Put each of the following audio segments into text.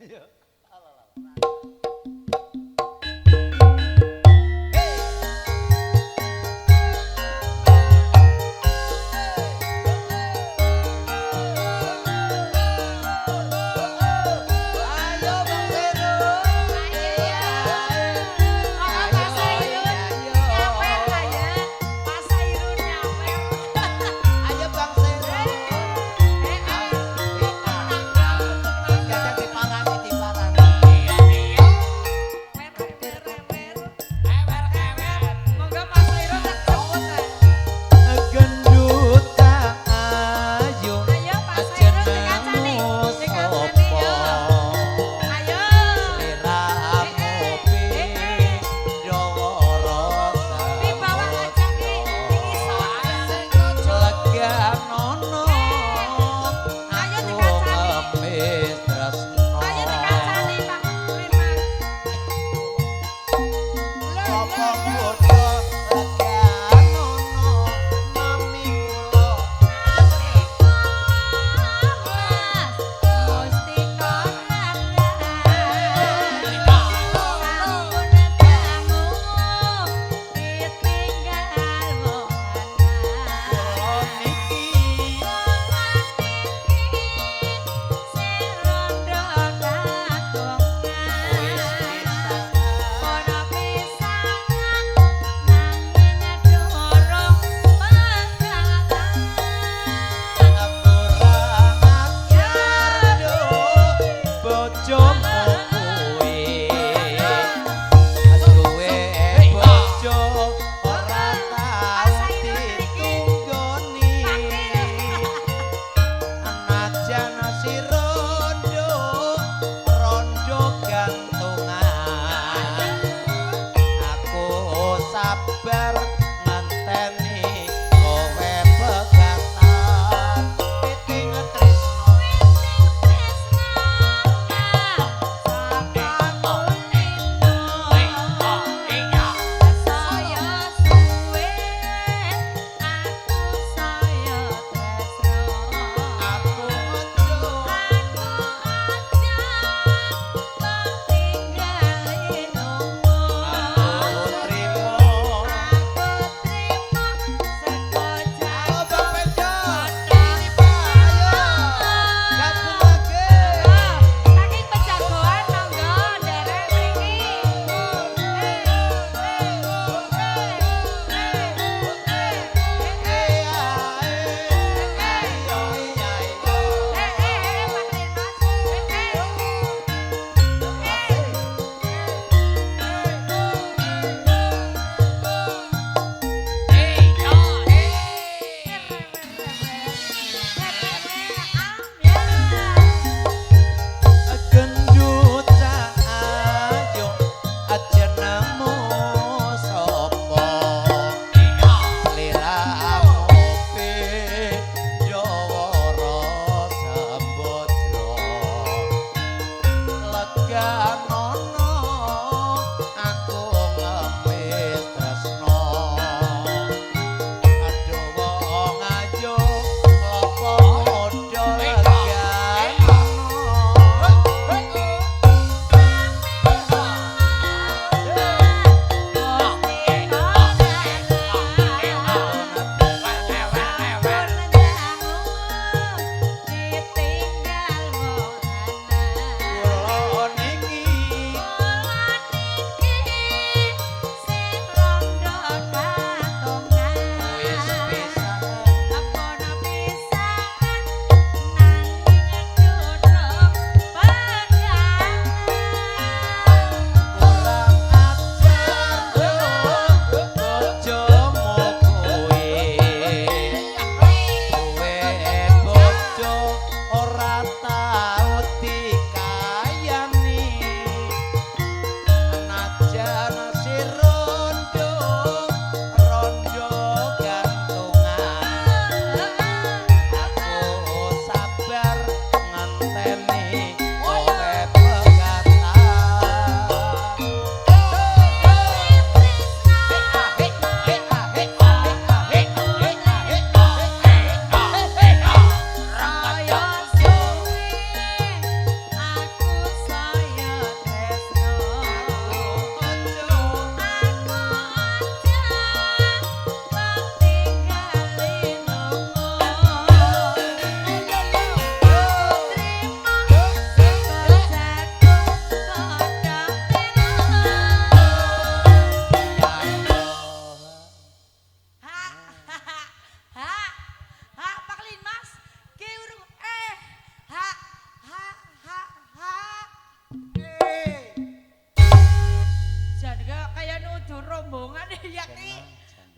Iya. Ayo Bang Vero. Ayo ya. Oh, Pak Sairun nyaper lah ya. Pak Sairun nyaper. Ayo Bang Vero. Eh, Jajan diparani.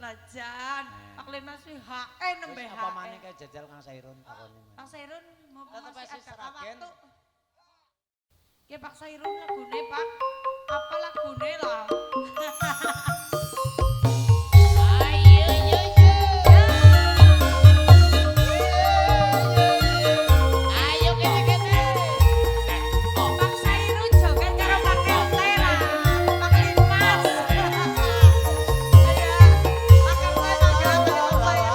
senajan. Pak Lin masih HE nembe Wis apa maneh HE. kae jajal Kang Sairun takoni. Pak Sairun mau Tetep masih masih ada Seragen. waktu. Ya Pak Sairun lagune Pak. Apa lagune lah? Ayo yo yo. Ayo kene-kene. Pak Sairun joget karo Pak RT lah. Pak Limas. Ya, Pak RT joget karo Pak ya.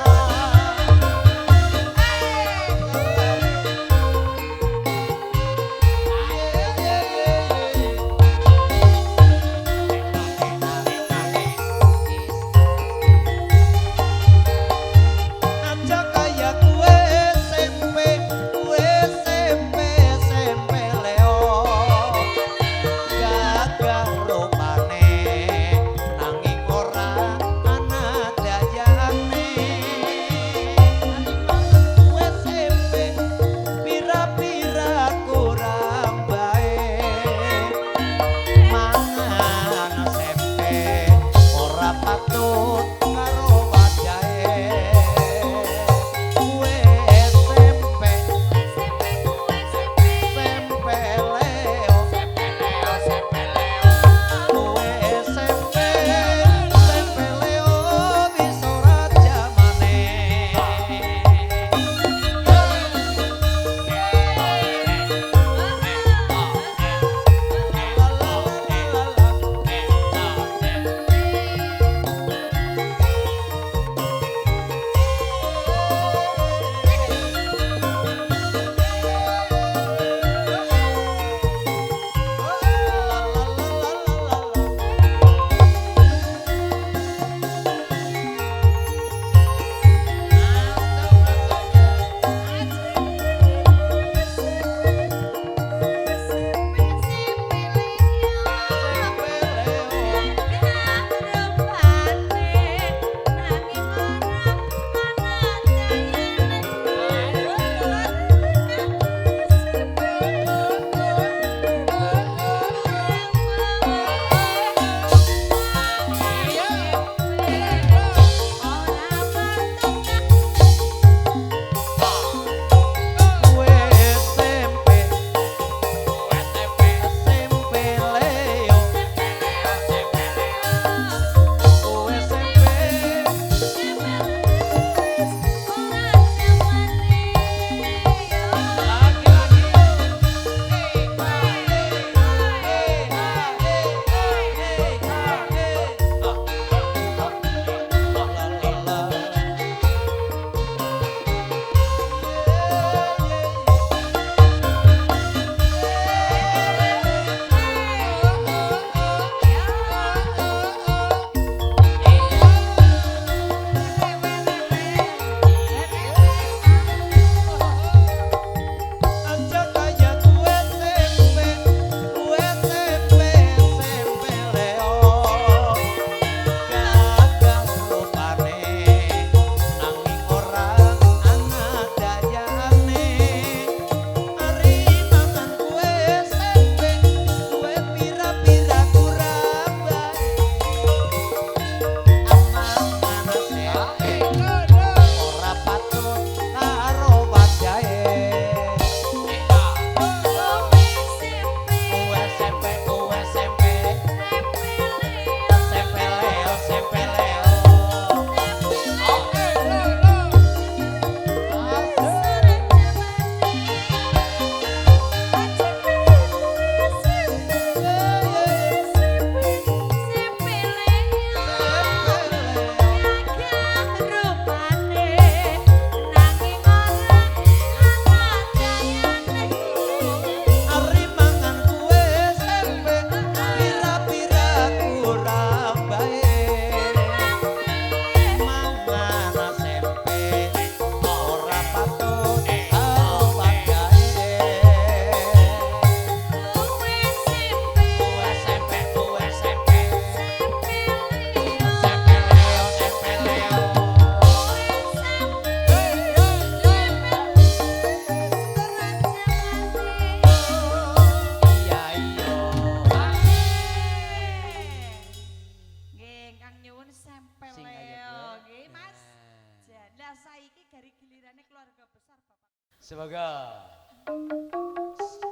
Semoga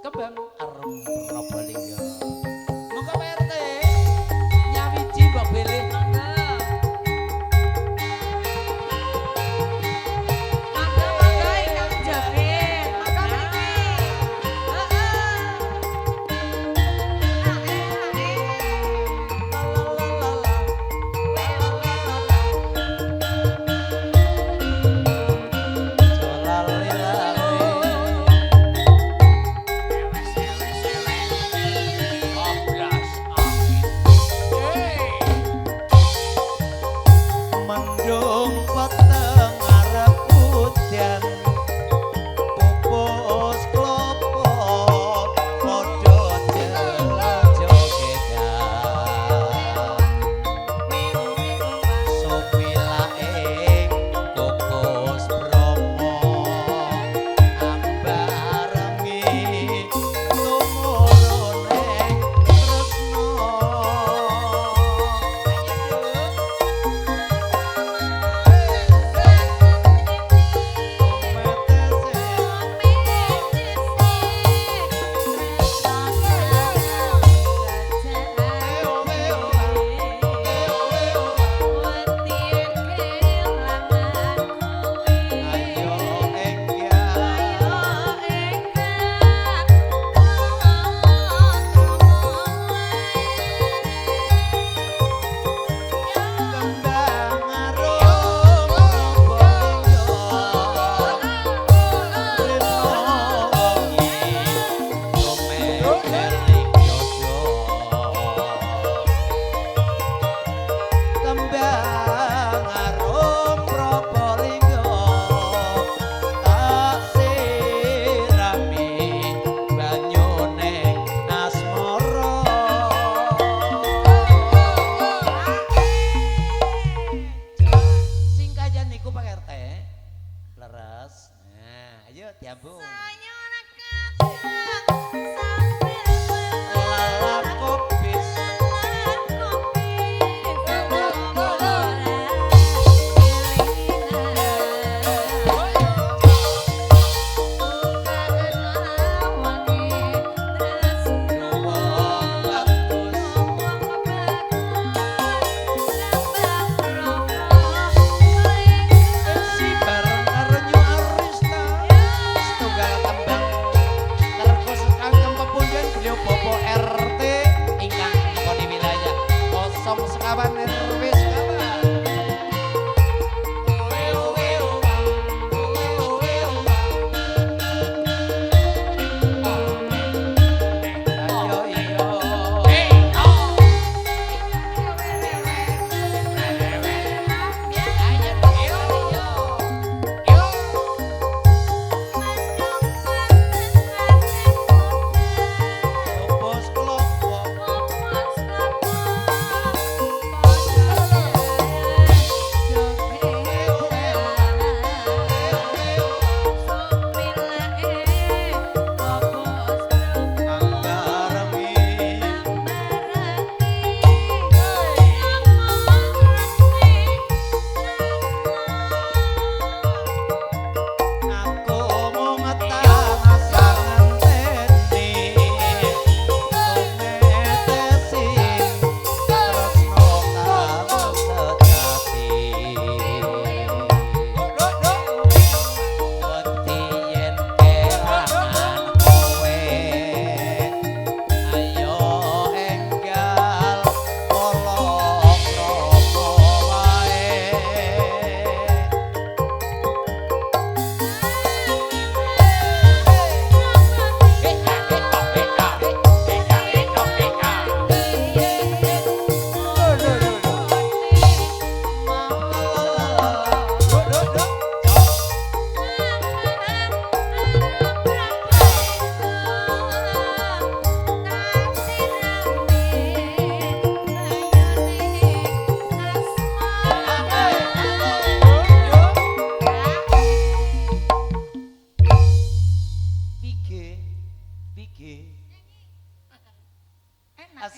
kembang arum Probolinggo. Monggo Pak RT nyawiji mbok bilih. Monggo. Monggo ingkang jabir. Monggo mriki. Mendung peteng arep udan pupus klopo padha jogedan supilaing kukus bromo ambarengi tumuruneng tresno. Kembang arum Probolinggo tak sirami banyu ning asmara. Singkajan niku Pak RT. Leres. Nah, ayo diambung. Lalap kopis. Si bareng karo Nyu Arista setunggal tembang terkhusus kagem pepundhen beliau Bapak RT ingkang ngakoni wilayah 0 sekawan RW sekawan. Ayo iyo. Pupus klopo ambarengi aku mung ngetang ngenteni tumetesi tresno karo sejati wedi yen kelangan kowe ayo enggal polok ropo wae.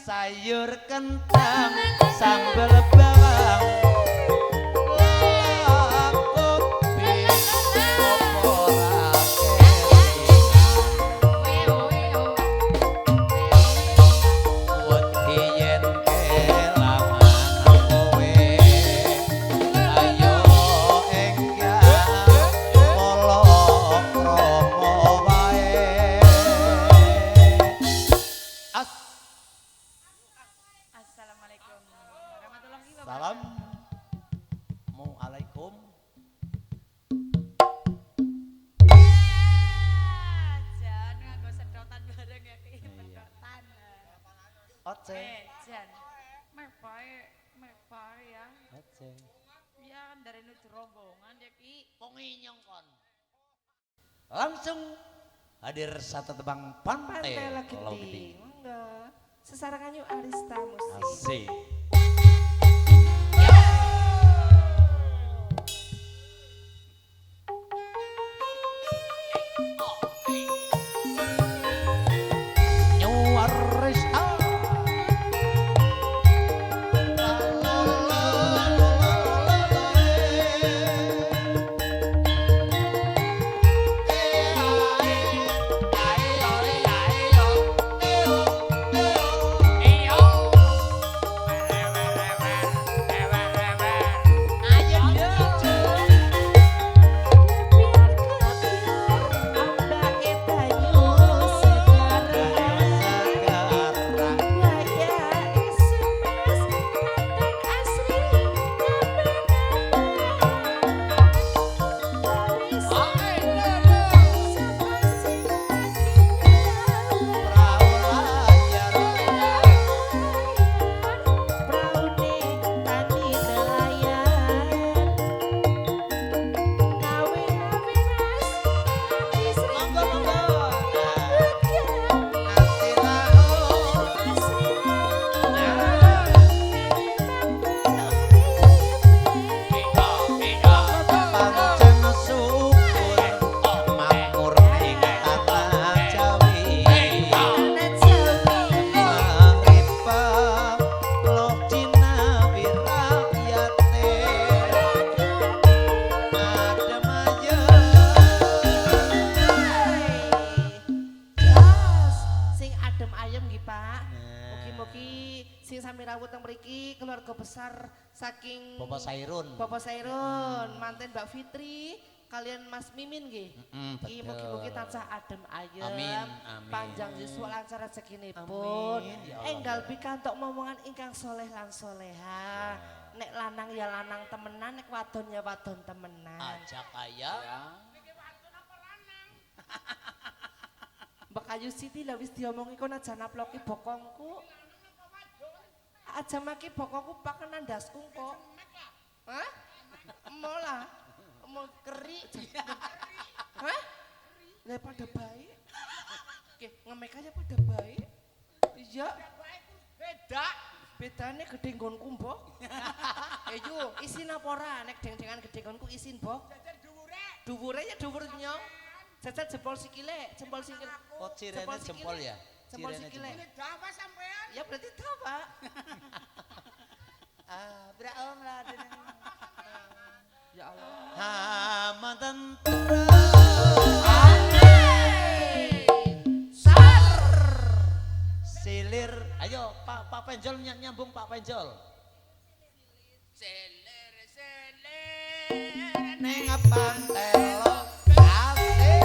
Sayur kentang sambal bawang lalap kopis opor ake Oce. Jan. Mek bae ya. Oce. Ya kan dari nu rombongan ya ki. Penginyong kon. Langsung hadir satu tebang pantai lagi Pulau di Gede. mangga sesarangan yuk Arista musik Asik. Nyuarista. keluarga besar saking Bapak Sairun. Bapak Sairun, manten Mbak Fitri, kalian Mas Mimin nggih. Iki mugi-mugi tansah adem ayem. Amin, Panjang yuswa lancar rezekinipun. Amin, ya Allah. Enggal pikantuk momongan ingkang soleh lan soleha. Nek lanang ya lanang temenan, nek wadon ya wadon temenan. Aja kaya. Mbak Ayu Siti lah wis diomongi kono aja naploki bokongku. Aja maki bokongku pakenan dasku kok. Hah? Mola. Mau keri. Hah? Lah pada baik. Oke, ngemek aja pada baik. Iya. Beda. Bedane gede nggonku, Mbok. Ayo, isin apa ora? Nek deng-dengan gede nggonku isin, Mbok. Jajar dhuwure. Dhuwure ya dhuwur nyong. Jajar jempol sikile, jempol sikil. Oh, cirene jempol ya? Jempol Cirene sikile. jempol. Dawa sampean. Ya berarti tahu, Pak. Braom lah. Ya Allah. Hamatan silir. Ayo Pak Penjol nyambung Pak Penjol. Seler. Neng pantelo asik.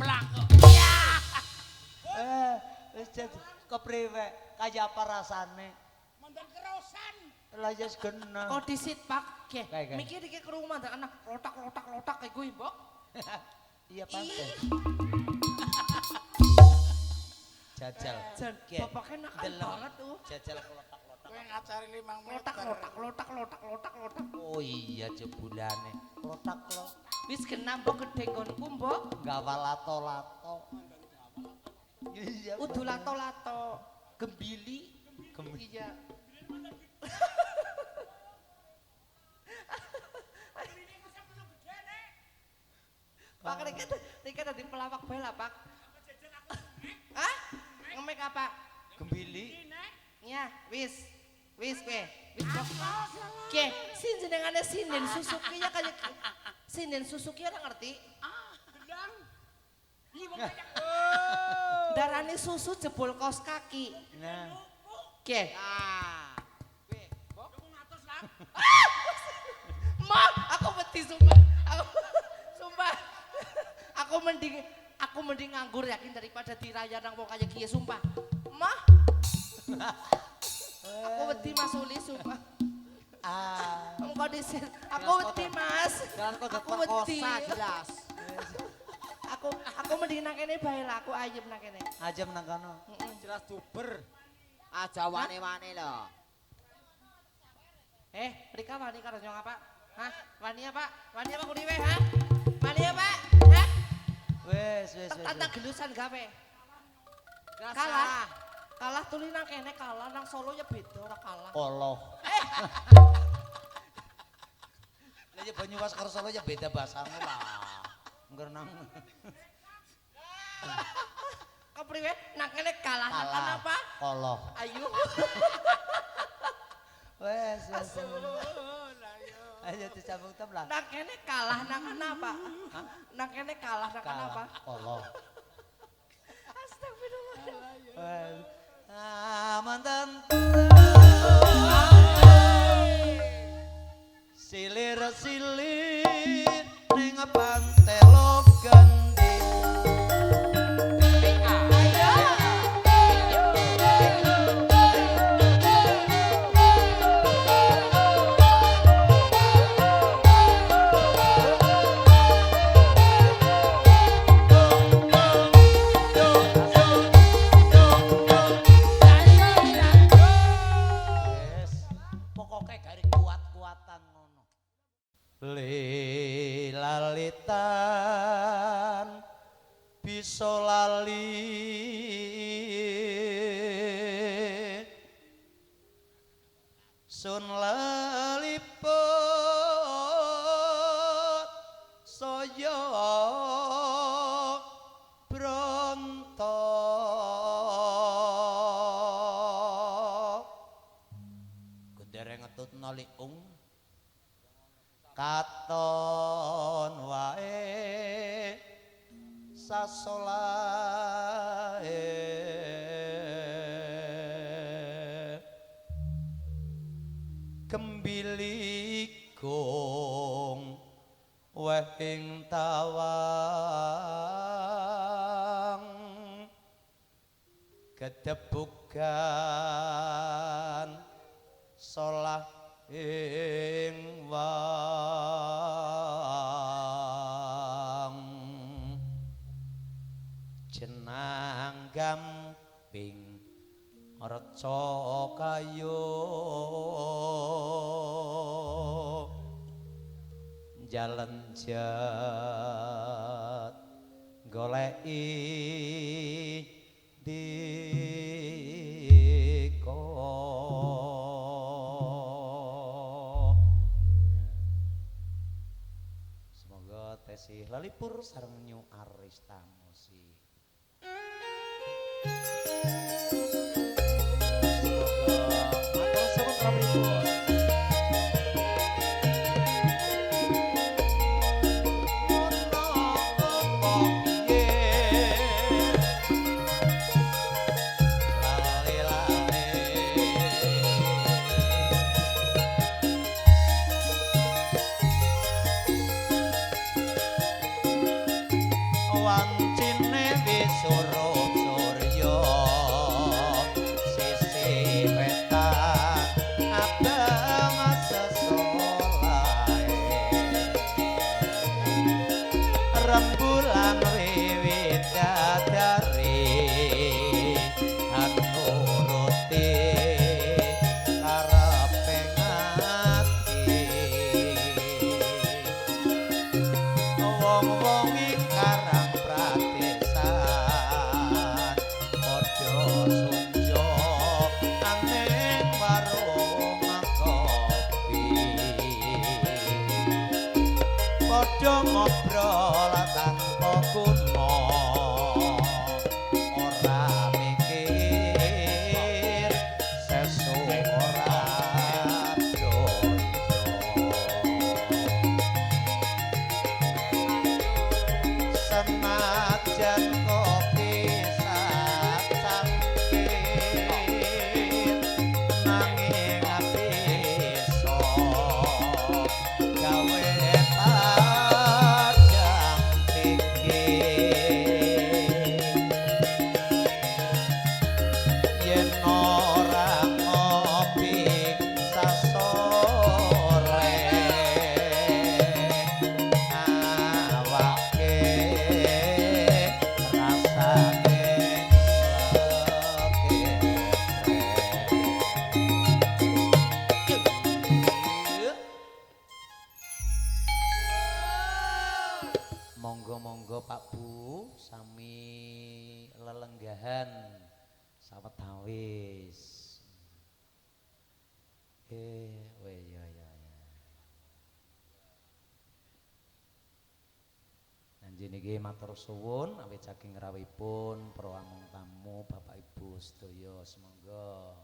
Jeblak. Wis kepriwe kaya apa rasane? Mandan kerosan. Lah yes genah. Kok disit Pak? Ge. Kayak. Mikir iki krungu mandak anak lotak kayak gue, Mbok. Iya pasti. Jajal. Jan, Ge. bapaknya nakal Delok. banget tuh. Jajal kelotak-lotak. Kowe ngacari 5 meter. Lotak. Oh iya jebulane. Lotak lo. Wis genah mbok gedhe nggonku, Mbok. Gawa lato-lato. Iya. Udu lato-lato. Gembili. Iya. Pak, Rika tadi pelawak bela, Pak. Hah? Ngemek apa? Gembili. Ya, wis kowe. Wis kok. Oke, sin jenengane Sinden Suzuki ya kayak Sinden Suzuki ora ngerti? Gedang. Darane susu jebol kaos kaki. Nah. Oke. Ah. Kowe, mbok ngatos lah. Ma, aku wedi sumpah. Sumpah. Aku mending nganggur yakin daripada diraya nang wong kaya kiye sumpah. Ma. Aku wedi Mas Uli sumpah. Engko disit. Aku wedi Mas. Aku wedi. Jelas. Aku mending nang kene bae lah, aku ayem nang kene. Ajem nang kono. Jelas duber. Aja wane-wane lho. Rika wani karo nyong apa? Hah? Wani apa? Wani apa kuriwe, ha? Wani apa? Hah? Wes. Tanda gelusan gawe. Kalah. Kalah tuli nang kene, kalah nang Solo ya beda ora kalah. Koloh. Lah ya Banyumas karo Solo ya beda bahasamu lah. Engger nang Kepriwe nang kene kalah nang kenapa? Koloh. Ayo. Wes. Ayo disambung tem lah. Nang kene kalah nang kenapa? Nang kene kalah nang kenapa? Koloh. Astagfirullah. Mantan silir-silir ning pantelo gandhi. Lalitan bisa lali sun laliput saya brontok kedereng ngetutno liung katon wae sasolae kembili gong wehing tawang kedebukan solah ing wang jenang gamping reca kayu jalan jat goleki diko Tesih Lalipur sareng Nyu Aristamosi. Matur suwun prabun. Wancin padha ngobrol tanpa guna ora mikir sesu ora dosa senajan kopi sacangkir nanging bisa gawe padang pikir yen ora ngopi sasore awake rasane legetre. Monggo-monggo Pak Bu sami lelenggahan sawetawis. We ya. Nanjene nggih matur suwun awit saking rawuhipun para among tamu Bapak Ibu sedaya semangga.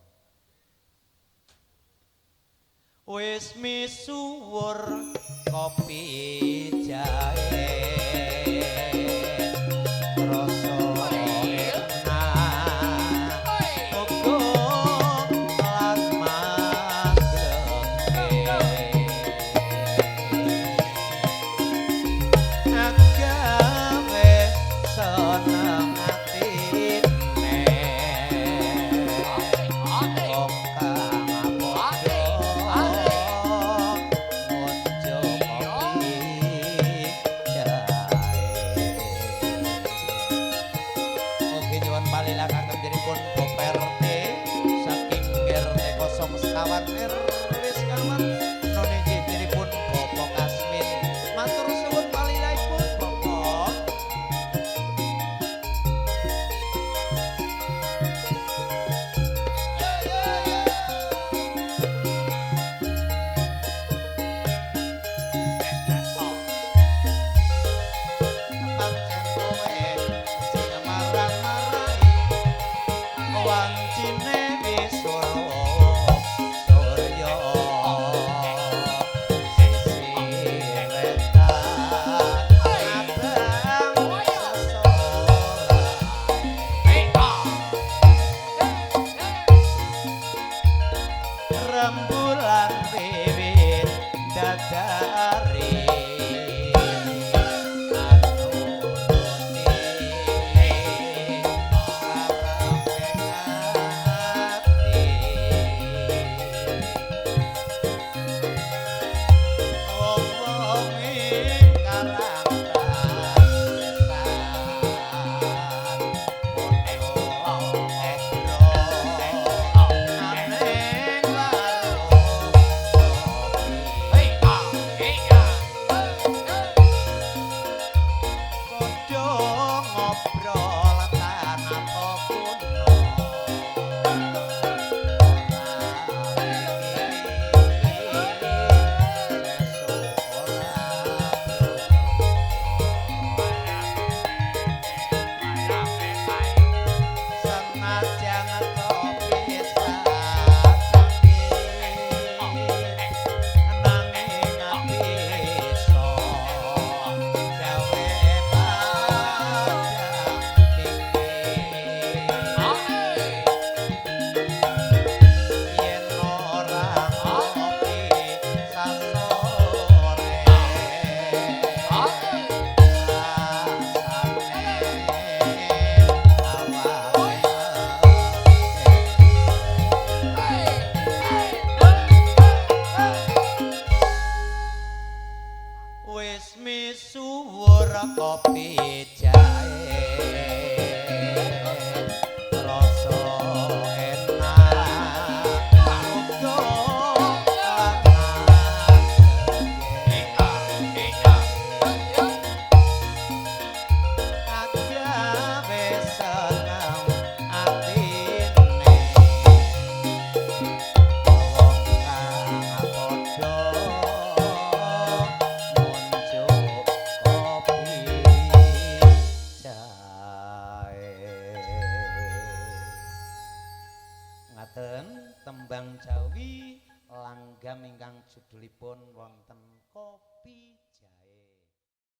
Wis misuwur kopi jahe rasa enak uga lan agawe seneng atine wong kang padha ngunjuk kopi jahe. Oke nyuwun palilah kagem diripun Bapak RT saking RT 01 RW sekawan none diripun Bapak Kasmin. Matur suwun palilahipun Bapak. Pancen kowe sing marang-marai wancine wisurup surya sisi wetan abang sesorai rembulan wiwit dadari anuruti karepe ati wong-wong ing karang senajan kopi sacangkir nanging bisa gawe padang pikir yen ora ngopi sasore rasane wis misuwur kopi jahe rasa enak uga agawe seneng atine wong kang padha ngunjuk tembang Jawi langgam ingkang judulipun wonten kopi